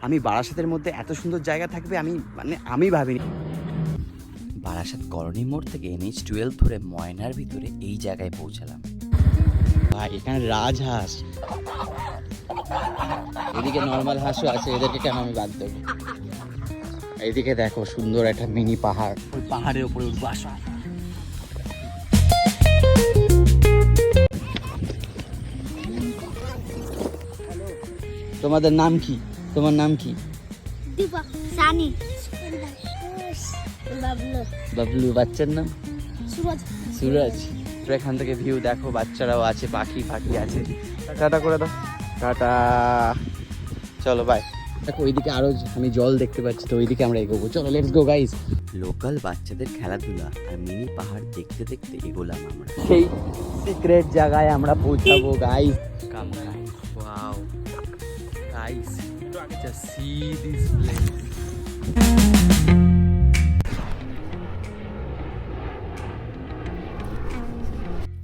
আমি বারাসাতের মধ্যে এত সুন্দর জায়গা থাকবে আমি ভাবিনি। বারাসাত কলোনি মোড় থেকে NH-12 ধরে ময়নার ভিতরে এই জায়গায় পৌঁছালাম। ভাই এখানে রাজহাঁস, এদিকে নর্মাল হাঁসও আছে, এদেরকে কেন আমি বাদ দেবো? এইদিকে দেখো সুন্দর একটা মিনি পাহাড়, ওই পাহাড়ের উপরে উঠবো, আসো। তোমাদের নাম কি? তোমার নাম কি? দীপক, সানি, বাবলু। বাচ্চার নাম সুরজ। সুরজ। তো এখান থেকে ভিউ দেখো, বাচ্চারাও আছে, পাখি আছে। টাটা করে দাও, টাটা। চলো বাই। দেখো ওইদিকে আরো আমি জল দেখতে পাচ্ছি, তো ওইদিকে আমরা এগোবো। চলো লেটস গো গাইস। লোকাল বাচ্চাদের খেলাধুলা আর মিনি পাহাড় দেখতে দেখতে এগোলাম আমরা সেই সিক্রেট জায়গায় আমরা পৌঁছাবো guys. Come guys, wow guys, just see this place.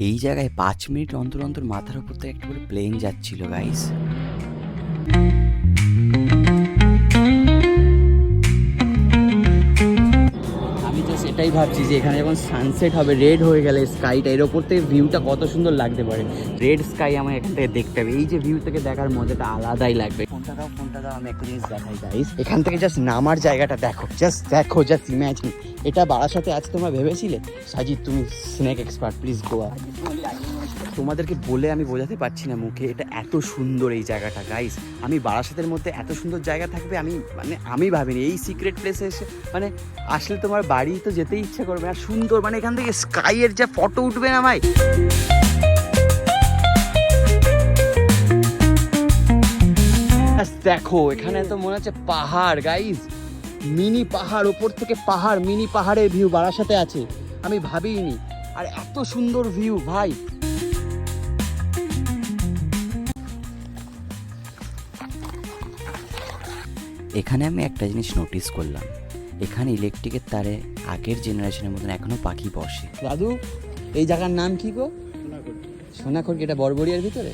এই জায়গায় 5 মিনিট অন্তর অন্তর মাথার উপর থেকে একটা করে প্লেন যাচ্ছিল গাইস। আমি তো সেটাই ভাবছি যে এখানে যখন সানসেট হবে, রেড হয়ে গেলে স্কাইটা, এর ওপর থেকে ভিউটা কত সুন্দর লাগতে পারে। রেড স্কাই আমার এখান থেকে দেখতে হবে। এই যে ভিউ থেকে দেখার মজাটা আলাদাই লাগবে। ফোনটা দাও, আমি একটা জিনিস দেখাই গাইস। এখান থেকে জাস্ট নামার জায়গাটা দেখো, জাস্ট ইমাজিন। এটা বারাসাতে আছে, তোমরা ভেবেছিলে? সাজিদ, তুমি স্নেক এক্সপার্ট, প্লিজ গোয়া। তোমাদেরকে বলে আমি বোঝাতে পারছি না মুখে, এটা এত সুন্দর এই জায়গাটা গাইস। আমি বারাসাতের মধ্যে এত সুন্দর জায়গা থাকবে আমি ভাবিনি। এই সিক্রেট প্লেসে এসে আসলে তোমার বাড়ি তো যেতেই ইচ্ছা করবে। আর সুন্দর, এখান থেকে স্কাইয়ের যা ফটো উঠবে না ভাই। দেখো এখানে তো মনে হচ্ছে পাহাড় গাইস, মিনি পাহাড়, ওপর থেকে পাহাড়, মিনি পাহাড়ের ভিউ বারাসাতে আছে, আমি ভাবিনি। আর এত সুন্দর ভিউ ভাই। এখানে আমি একটা জিনিস নোটিস করলাম, এখানে ইলেকট্রিকের তারে আগের জেনারেশনের মতন এখনো পাখি বসে। দাদু, এই জায়গার নাম কি গো? সোনাখড়। এটা বড়বড়িয়ার ভিতরে?